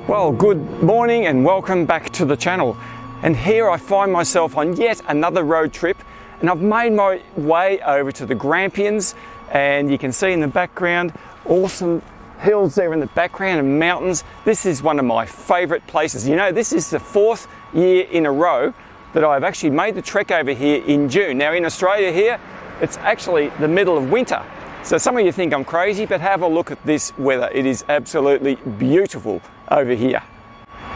Well, good morning and welcome back to the channel. And here I find myself on yet another road trip, and I've made my way over to the Grampians, and you can see in the background awesome hills there in the background and mountains. This is one of my favourite places. You know, this is the 4th year in a row that I've actually made the trek over here in June. Now in Australia here, it's actually the middle of winter. So some of you think I'm crazy, but have a look at this weather. It is absolutely beautiful over here.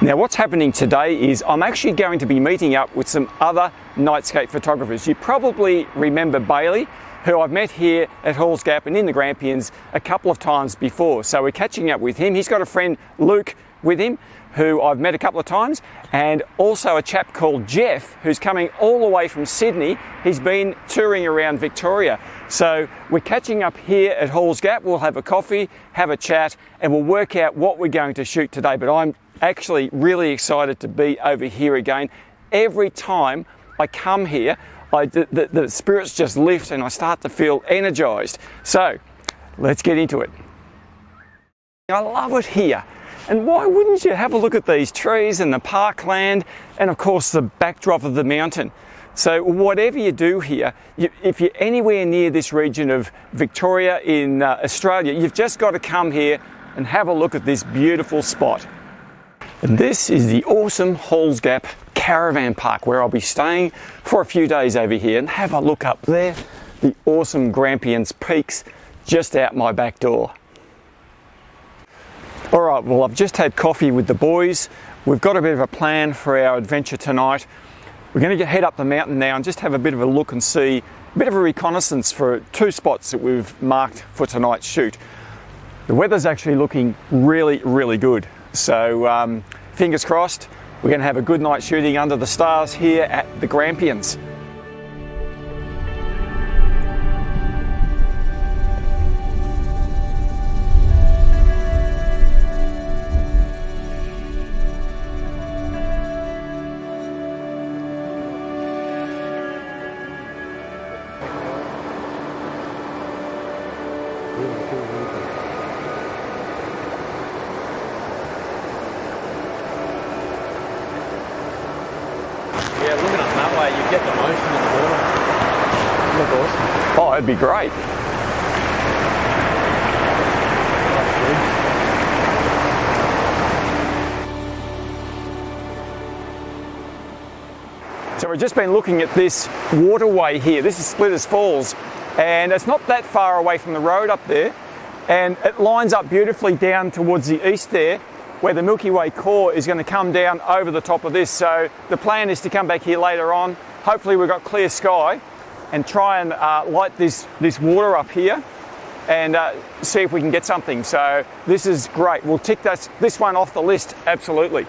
Now what's happening today is I'm actually going to be meeting up with some other Nightscape photographers. You probably remember Bailey, who I've met here at Halls Gap and in the Grampians a couple of times before. So we're catching up with him. He's got a friend, Luke, with him, who I've met a couple of times, and also a chap called Jeff, who's coming all the way from Sydney. He's been touring around Victoria. So we're catching up here at Halls Gap. We'll have a coffee, have a chat, and we'll work out what we're going to shoot today. But I'm actually really excited to be over here again. Every time I come here, the spirits just lift and I start to feel energized. So let's get into it. I love it here. And why wouldn't you have a look at these trees and the parkland and of course the backdrop of the mountain. So whatever you do here, if you're anywhere near this region of Victoria in Australia, you've just got to come here and have a look at this beautiful spot. And this is the awesome Halls Gap Caravan Park, where I'll be staying for a few days over here. And have a look up there, the awesome Grampians peaks just out my back door. All right, well, I've just had coffee with the boys. We've got a bit of a plan for our adventure tonight. We're going to head up the mountain now and just have a bit of a look and see, a bit of a reconnaissance for 2 spots that we've marked for tonight's shoot. The weather's actually looking really, really good. So fingers crossed, we're going to have a good night shooting under the stars here at the Grampians. Yeah, looking up that way, you get the motion of the water. Look awesome. Oh, it'd be great. So we've just been looking at this waterway here. This is Splitters Falls, and it's not that far away from the road up there, and it lines up beautifully down towards the east there, where the Milky Way core is going to come down over the top of this. So the plan is to come back here later on. Hopefully we've got clear sky and try and light this water up here and see if we can get something. So this is great. We'll tick this one off the list, absolutely.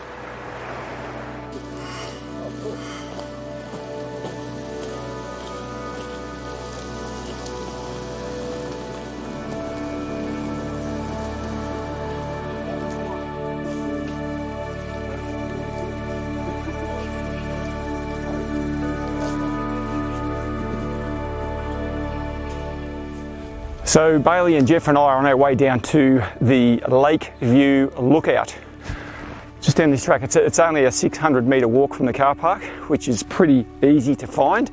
So Bailey and Jeff and I are on our way down to the Lakeview Lookout. Just down this track. It's only a 600 metre walk from the car park, which is pretty easy to find.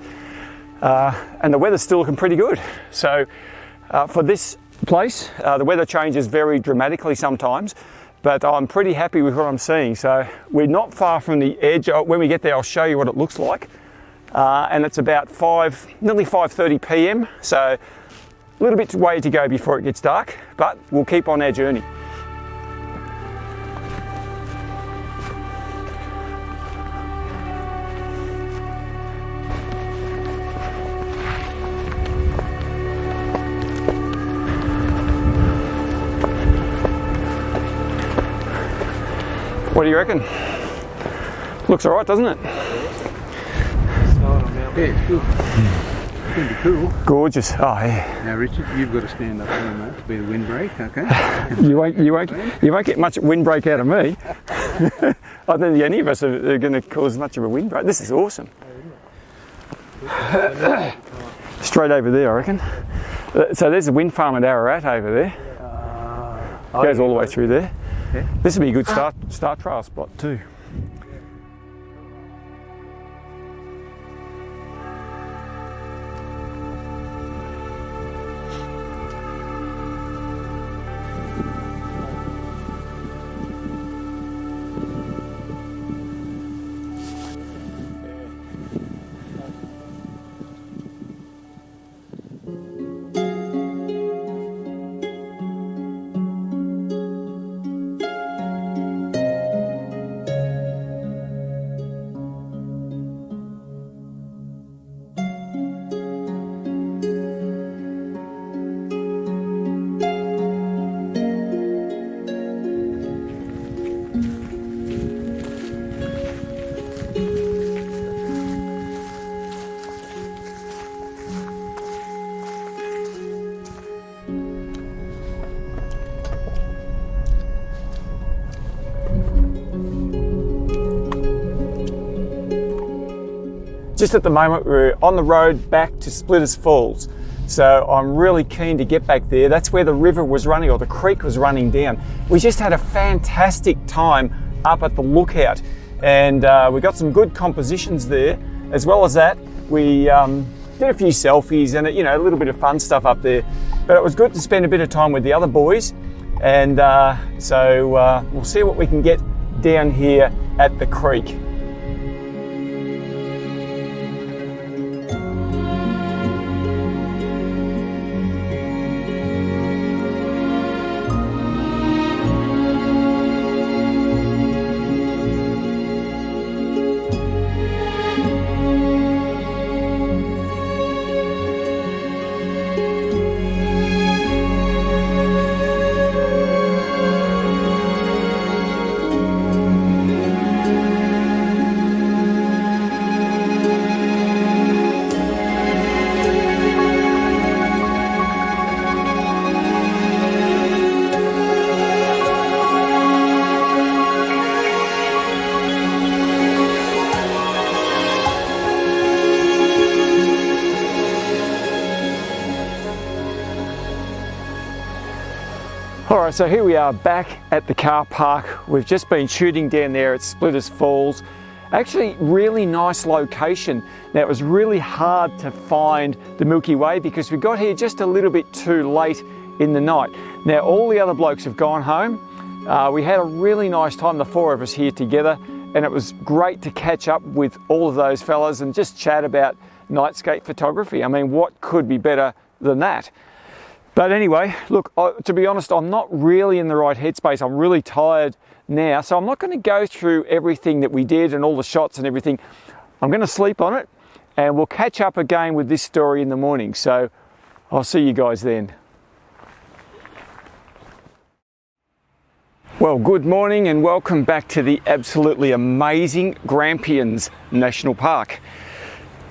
And the weather's still looking pretty good. So for this place, the weather changes very dramatically sometimes, but I'm pretty happy with what I'm seeing. So we're not far from the edge. When we get there, I'll show you what it looks like. And it's about nearly 5:30 p.m. So a little bit way to go before it gets dark, but we'll keep on our journey. What do you reckon? Looks all right, doesn't it? Yeah, it's good. It's going to be cool. Gorgeous. Oh yeah. Now Richard, you've got to stand up there, mate, to be the windbreak, okay? you won't get much windbreak out of me. I don't think any of us are going to cause much of a windbreak. This is awesome. Straight over there, I reckon. So there's a wind farm at Ararat over there. Goes all the way through there. Yeah. This would be a good start trail spot too. Just at the moment, we're on the road back to Splitters Falls. So I'm really keen to get back there. That's where the river was running, or the creek was running down. We just had a fantastic time up at the lookout, and we got some good compositions there. As well as that, we did a few selfies and a little bit of fun stuff up there. But it was good to spend a bit of time with the other boys, and so we'll see what we can get down here at the creek. Alright, so here we are back at the car park. We've just been shooting down there at Splitters Falls. Actually, really nice location. Now, it was really hard to find the Milky Way because we got here just a little bit too late in the night. Now, all the other blokes have gone home. We had a really nice time, the four of us here together, and it was great to catch up with all of those fellas and just chat about Nightscape photography. I mean, what could be better than that? But anyway, look, to be honest, I'm not really in the right headspace. I'm really tired now, so I'm not going to go through everything that we did and all the shots and everything. I'm going to sleep on it, and we'll catch up again with this story in the morning. So I'll see you guys then. Well, good morning and welcome back to the absolutely amazing Grampians National Park.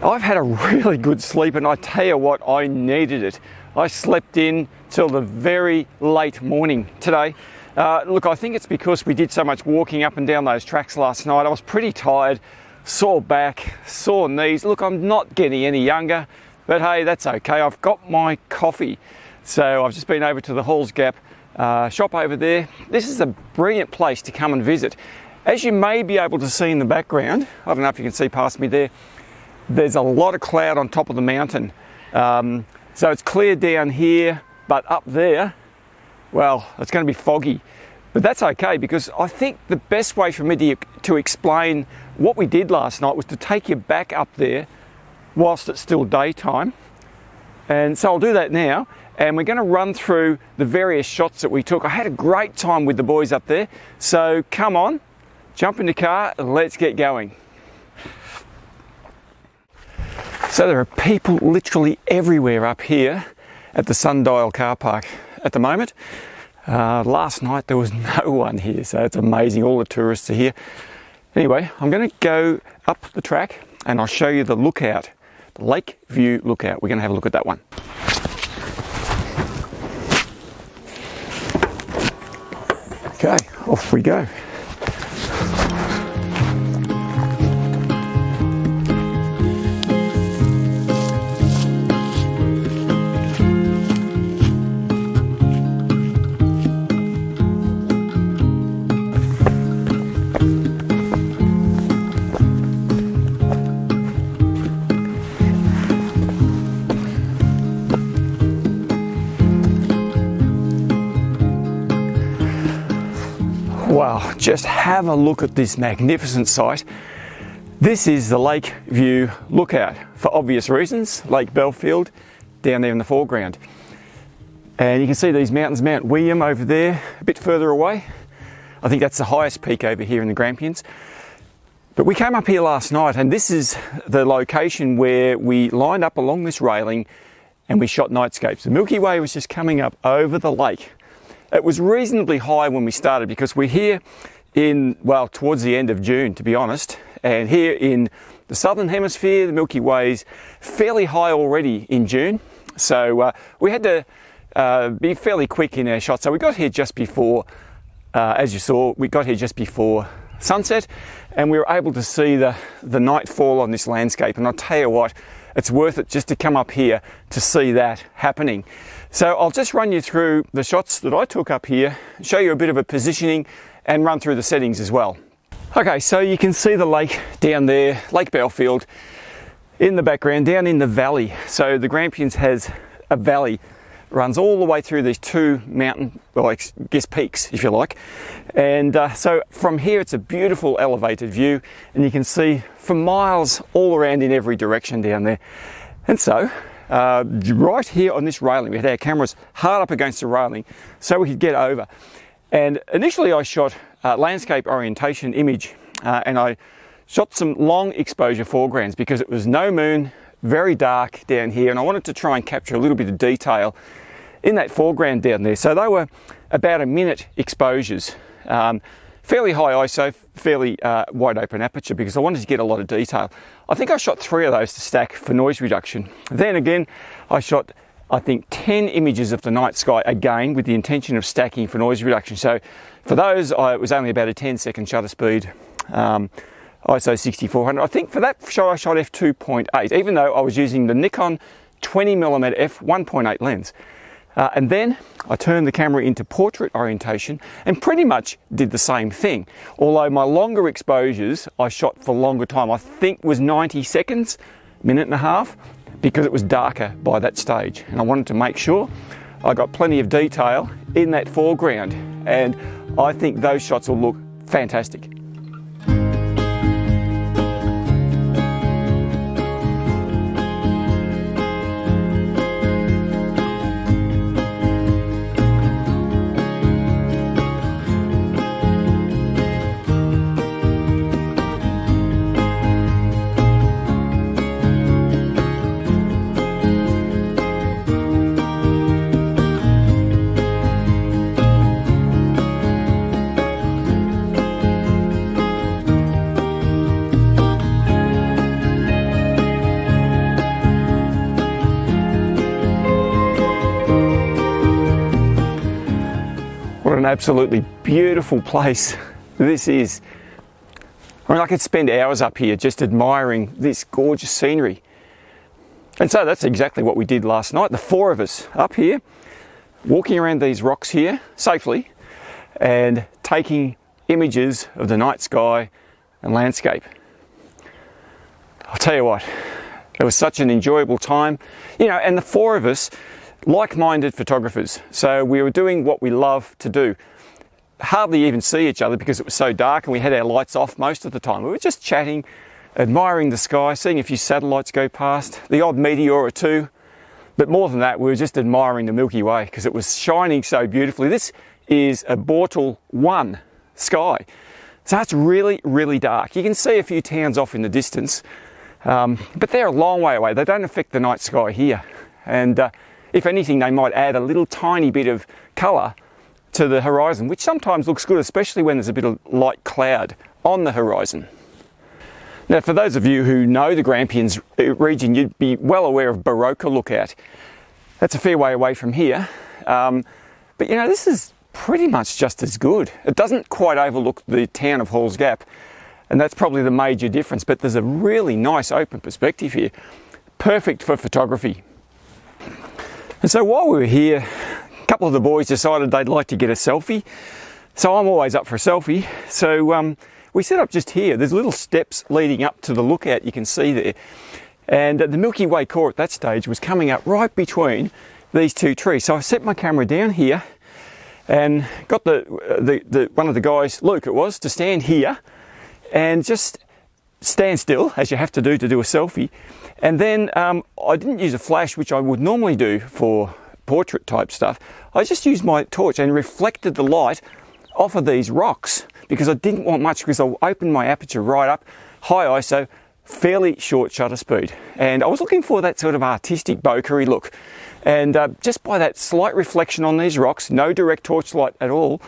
I've had a really good sleep, and I tell you what, I needed it. I slept in till the very late morning today. Look, I think it's because we did so much walking up and down those tracks last night. I was pretty tired, sore back, sore knees. Look, I'm not getting any younger, but hey, that's okay. I've got my coffee. So I've just been over to the Halls Gap shop over there. This is a brilliant place to come and visit. As you may be able to see in the background, I don't know if you can see past me there, there's a lot of cloud on top of the mountain. So it's clear down here, but up there, well, it's going to be foggy. But that's okay, because I think the best way for me to explain what we did last night was to take you back up there whilst it's still daytime. And so I'll do that now, and we're going to run through the various shots that we took. I had a great time with the boys up there. So come on, jump in the car and let's get going. So there are people literally everywhere up here at the Sundial car park at the moment. Last night there was no one here, so it's amazing. All the tourists are here. Anyway, I'm going to go up the track and I'll show you the lookout, the Lake View lookout. We're going to have a look at that one. Okay, off we go. just have a look at this magnificent sight. This is the Lake View Lookout, for obvious reasons. Lake Belfield down there in the foreground. And you can see these mountains, Mount William over there, a bit further away. I think that's the highest peak over here in the Grampians. But we came up here last night, and this is the location where we lined up along this railing and we shot nightscapes. The Milky Way was just coming up over the lake. It was reasonably high when we started because we're here in, well, towards the end of June, to be honest. And here in the southern hemisphere, the Milky Way's fairly high already in June. So we had to be fairly quick in our shot. So we got here just before, as you saw, we got here just before sunset, and we were able to see the nightfall on this landscape. And I'll tell you what, it's worth it just to come up here to see that happening. So I'll just run you through the shots that I took up here, show you a bit of a positioning, and run through the settings as well. Okay, so you can see the lake down there, Lake Belfield, in the background, down in the valley. So the Grampians has a valley, runs all the way through these two mountain, well, I guess peaks, if you like. And so from here, it's a beautiful elevated view, and you can see for miles all around in every direction down there. And so, right here on this railing, we had our cameras hard up against the railing so we could get over. And initially I shot landscape orientation image, and I shot some long exposure foregrounds because it was no moon, very dark down here, and I wanted to try and capture a little bit of detail in that foreground down there. So they were about a minute exposures, fairly high ISO, fairly wide open aperture because I wanted to get a lot of detail. I think I shot 3 of those to stack for noise reduction. Then again, I shot, I think, 10 images of the night sky again with the intention of stacking for noise reduction. So for those, it was only about a 10-second shutter speed, ISO 6400. I think for that shot I shot f2.8, even though I was using the Nikon 20mm f1.8 lens. And then I turned the camera into portrait orientation and pretty much did the same thing. Although my longer exposures I shot for longer time, I think was 90 seconds, minute and a half, because it was darker by that stage. And I wanted to make sure I got plenty of detail in that foreground. And I think those shots will look fantastic. What an absolutely beautiful place this is. I mean, I could spend hours up here just admiring this gorgeous scenery. And so that's exactly what we did last night. The 4 of us up here, walking around these rocks here safely and taking images of the night sky and landscape. I'll tell you what, it was such an enjoyable time. You know, and the 4 of us, like-minded photographers, so we were doing what we love to do. Hardly even see each other because it was so dark and we had our lights off most of the time. We were just chatting, admiring the sky, seeing a few satellites go past, the odd meteor or two, but more than that, we were just admiring the Milky Way because it was shining so beautifully. This is a Bortle 1 sky, so it's really, really dark. You can see a few towns off in the distance, but they're a long way away. They don't affect the night sky here, and if anything, they might add a little tiny bit of colour to the horizon, which sometimes looks good, especially when there's a bit of light cloud on the horizon. Now, for those of you who know the Grampians region, you'd be well aware of Barocca Lookout. That's a fair way away from here. But you know, this is pretty much just as good. It doesn't quite overlook the town of Halls Gap, and that's probably the major difference, but there's a really nice open perspective here. Perfect for photography. And so while we were here, a couple of the boys decided they'd like to get a selfie. So I'm always up for a selfie. So we set up just here. There's little steps leading up to the lookout you can see there. And the Milky Way core at that stage was coming up right between these 2 trees. So I set my camera down here and got the one of the guys, Luke it was, to stand here and just stand still, as you have to do a selfie. And then I didn't use a flash, which I would normally do for portrait type stuff. I just used my torch and reflected the light off of these rocks, because I didn't want much, because I opened my aperture right up, high ISO, fairly short shutter speed. And I was looking for that sort of artistic bokeh look. And just by that slight reflection on these rocks, no direct torchlight at all,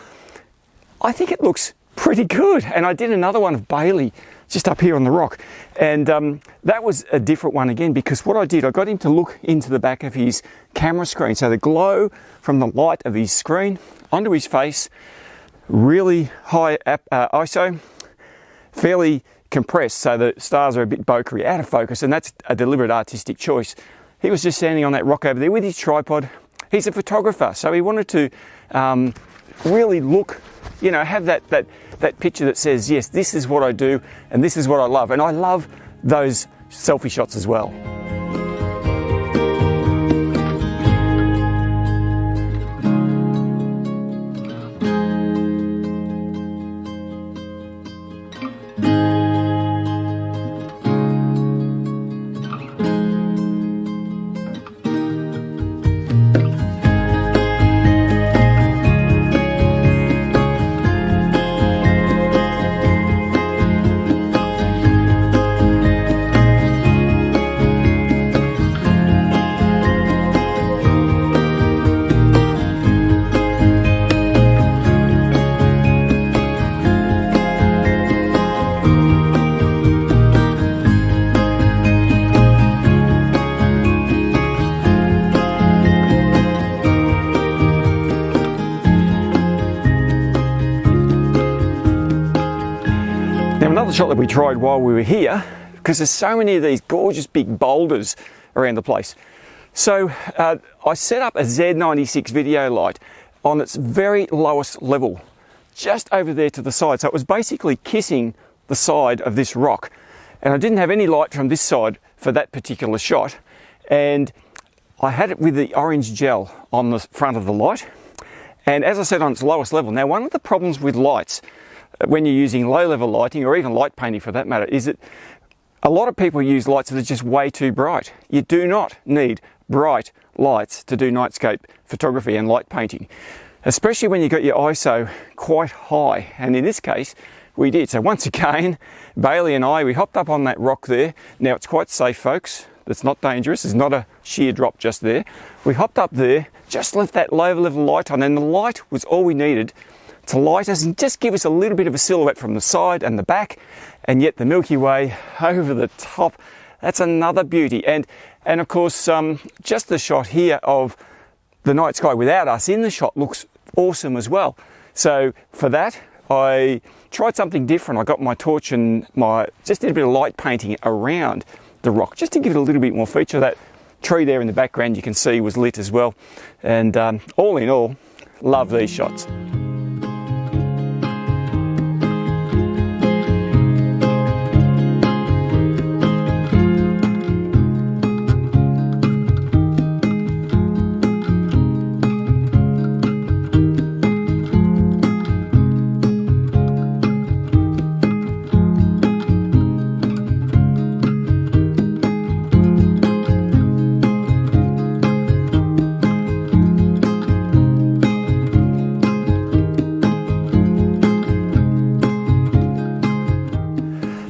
I think it looks pretty good. And I did another one of Bailey just up here on the rock, and that was a different one again, because what I did, I got him to look into the back of his camera screen, so the glow from the light of his screen onto his face, really high ISO, fairly compressed, so the stars are a bit bokeh, out of focus, and that's a deliberate artistic choice. He was just standing on that rock over there with his tripod. He's a photographer, so he wanted to really look, you know, have that picture that says, yes, this is what I do and this is what I love. And I love those selfie shots as well. Another shot that we tried while we were here, because there's so many of these gorgeous big boulders around the place. So I set up a Z96 video light on its very lowest level, just over there to the side. So it was basically kissing the side of this rock. And I didn't have any light from this side for that particular shot. And I had it with the orange gel on the front of the light. And as I said, on its lowest level. Now, one of the problems with lights, when you're using low-level lighting, or even light painting for that matter, is that a lot of people use lights that are just way too bright. You do not need bright lights to do nightscape photography and light painting, especially when you've got your ISO quite high. And in this case, we did. So once again, Bailey and I, we hopped up on that rock there. Now, it's quite safe, folks. It's not dangerous. It's not a sheer drop just there. We hopped up there, just left that low-level light on, and the light was all we needed to light us and just give us a little bit of a silhouette from the side and the back, and yet the Milky Way over the top. That's another beauty. And of course, just the shot here of the night sky without us in the shot looks awesome as well. So for that, I tried something different. I got my torch and just did a bit of light painting around the rock, just to give it a little bit more feature. That tree there in the background you can see was lit as well. And all in all, love these shots.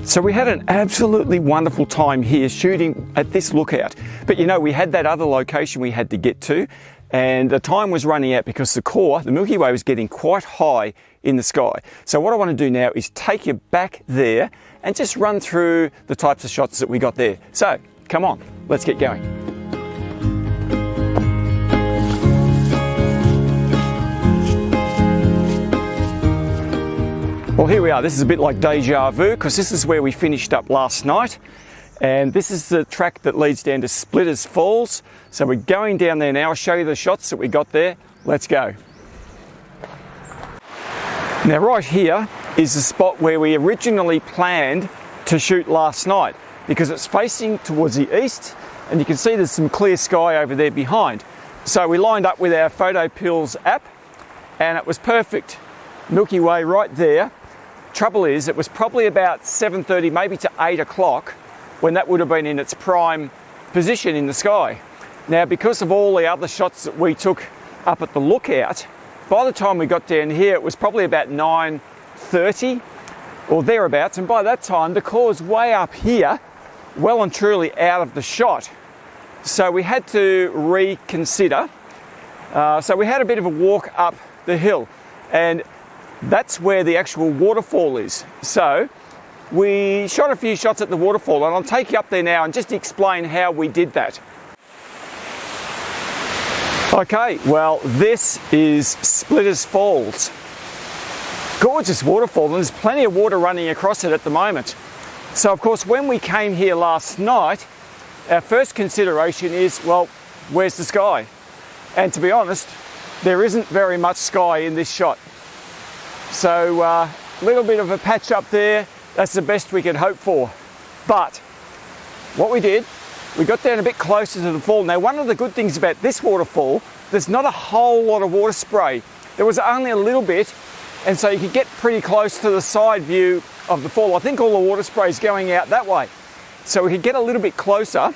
So we had an absolutely wonderful time here shooting at this lookout. But you know, we had that other location we had to get to, and the time was running out because the core, the Milky Way, was getting quite high in the sky. So what I want to do now is take you back there and just run through the types of shots that we got there. So come on, let's get going. Well, here we are. This is a bit like deja vu, because this is where we finished up last night. And this is the track that leads down to Splitters Falls. So we're going down there now. I'll show you the shots that we got there. Let's go. Now right here is the spot where we originally planned to shoot last night, because it's facing towards the east, and you can see there's some clear sky over there behind. So we lined up with our PhotoPills app, and it was perfect. Milky Way right there. Trouble is, it was probably about 7:30, maybe to 8 o'clock, when that would have been in its prime position in the sky. Now, because of all the other shots that we took up at the lookout, by the time we got down here, it was probably about 9:30 or thereabouts, and by that time, the core was way up here, well and truly out of the shot. So we had to reconsider. So we had a bit of a walk up the hill, and that's where the actual waterfall is. So we shot a few shots at the waterfall, and I'll take you up there now and just explain how we did that. Okay, well, this is Splitters Falls. Gorgeous waterfall, and there's plenty of water running across it at the moment. So of course, when we came here last night, our first consideration is, well, where's the sky? And to be honest, there isn't very much sky in this shot. So a little bit of a patch up there, that's the best we could hope for. But what we did, we got down a bit closer to the fall. Now, one of the good things about this waterfall, there's not a whole lot of water spray. There was only a little bit, and so you could get pretty close to the side view of the fall. I think all the water spray is going out that way. So we could get a little bit closer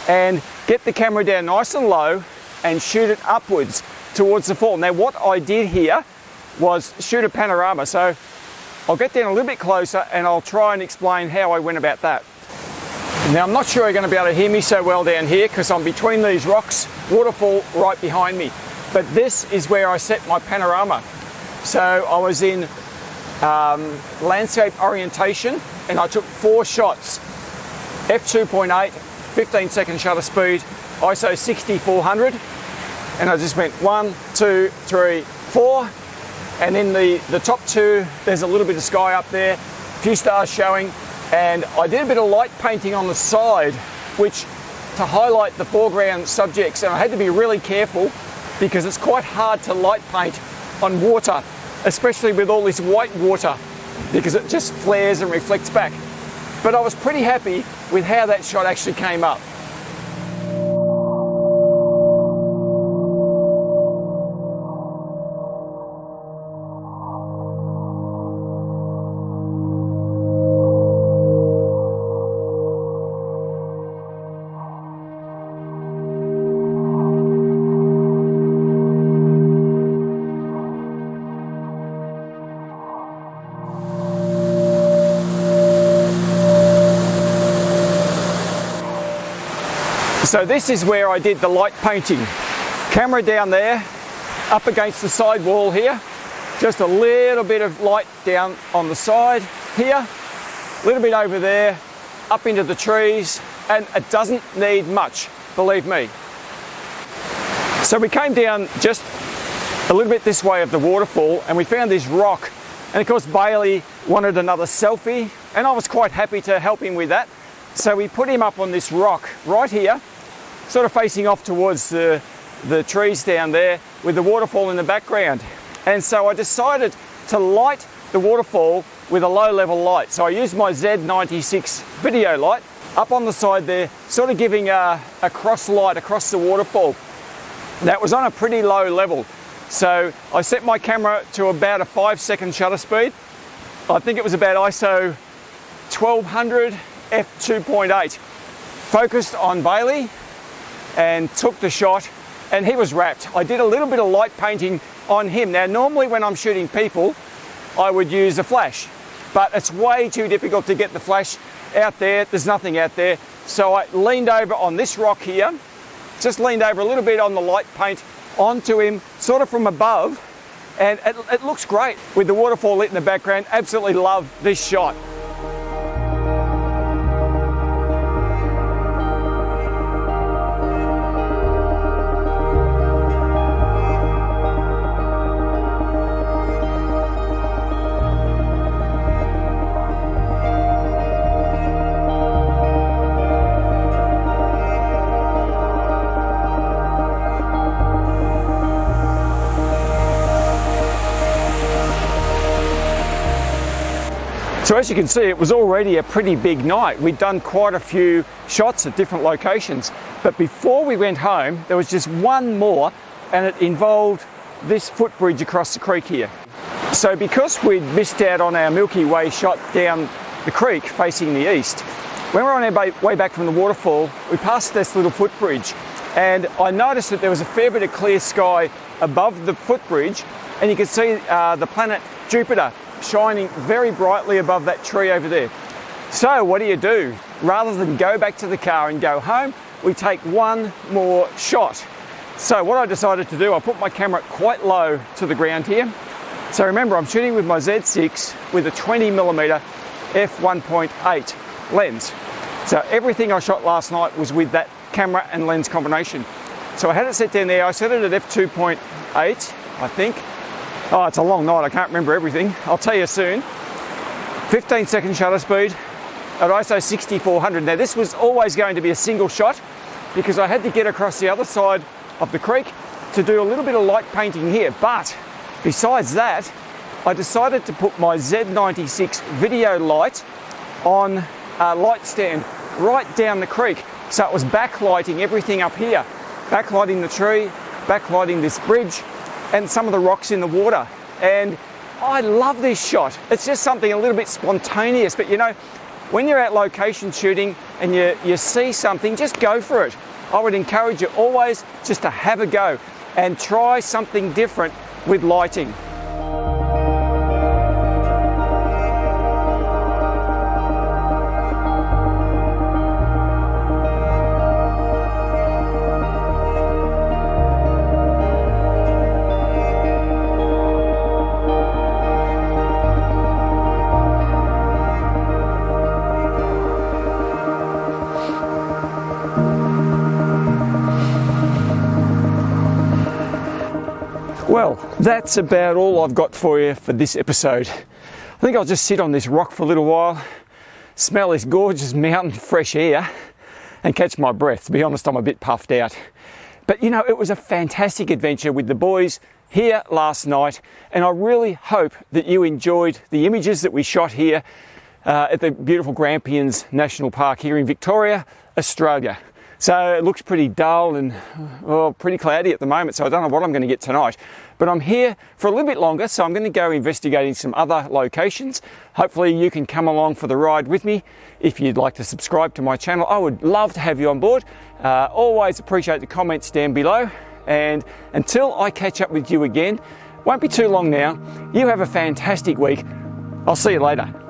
and get the camera down nice and low and shoot it upwards towards the fall. Now, what I did here was shoot a panorama. So I'll get down a little bit closer and I'll try and explain how I went about that. Now, I'm not sure you're going to be able to hear me so well down here because I'm between these rocks, waterfall right behind me. But this is where I set my panorama. So I was in landscape orientation, and I took 4 shots. F2.8, 15-second shutter speed, ISO 6400, and I just went 1, 2, 3, 4. And in the top 2, there's a little bit of sky up there, a few stars showing, and I did a bit of light painting on the side, which to highlight the foreground subjects, and I had to be really careful because it's quite hard to light paint on water, especially with all this white water, because it just flares and reflects back. But I was pretty happy with how that shot actually came up. So this is where I did the light painting. Camera down there, up against the side wall here. Just a little bit of light down on the side here. A little bit over there, up into the trees, and it doesn't need much, believe me. So we came down just a little bit this way of the waterfall, and we found this rock. And of course, Bailey wanted another selfie, and I was quite happy to help him with that. So we put him up on this rock right here, sort of facing off towards the trees down there with the waterfall in the background. And so I decided to light the waterfall with a low level light. So I used my Z96 video light up on the side there, sort of giving a cross light across the waterfall. That was on a pretty low level. So I set my camera to about a 5-second shutter speed. I think it was about ISO 1200 f2.8. Focused on Bailey and took the shot, and he was wrapped. I did a little bit of light painting on him. Now, normally when I'm shooting people, I would use a flash, but it's way too difficult to get the flash out there. There's nothing out there. So I leaned over on this rock here, just leaned over a little bit on the light paint onto him, sort of from above, and it looks great with the waterfall lit in the background. Absolutely love this shot. So as you can see, it was already a pretty big night. We'd done quite a few shots at different locations. But before we went home, there was just one more, and it involved this footbridge across the creek here. So because we'd missed out on our Milky Way shot down the creek facing the east, when we were on our way back from the waterfall, we passed this little footbridge, and I noticed that there was a fair bit of clear sky above the footbridge, and you could see the planet Jupiter shining very brightly above that tree over there. So what do? Rather than go back to the car and go home, we take one more shot. So what I decided to do, I put my camera quite low to the ground here. So remember, I'm shooting with my Z6 with a 20mm f1.8 lens. So everything I shot last night was with that camera and lens combination. So I had it set down there. I set it at f2.8, I think. Oh, it's a long night. I can't remember everything. I'll tell you soon. 15-second shutter speed at ISO 6400. Now this was always going to be a single shot because I had to get across the other side of the creek to do a little bit of light painting here. But besides that, I decided to put my Z96 video light on a light stand right down the creek. So it was backlighting everything up here. Backlighting the tree, backlighting this bridge, and some of the rocks in the water. And I love this shot. It's just something a little bit spontaneous, but you know, when you're at location shooting and you see something, just go for it. I would encourage you always just to have a go and try something different with lighting. Well, that's about all I've got for you for this episode. I think I'll just sit on this rock for a little while, smell this gorgeous mountain fresh air, and catch my breath. To be honest, I'm a bit puffed out. But you know, it was a fantastic adventure with the boys here last night, and I really hope that you enjoyed the images that we shot here at the beautiful Grampians National Park here in Victoria, Australia. So it looks pretty dull and pretty cloudy at the moment, so I don't know what I'm going to get tonight. But I'm here for a little bit longer, so I'm going to go investigating some other locations. Hopefully you can come along for the ride with me. If you'd like to subscribe to my channel, I would love to have you on board. Always appreciate the comments down below. And until I catch up with you again, won't be too long now, you have a fantastic week. I'll see you later.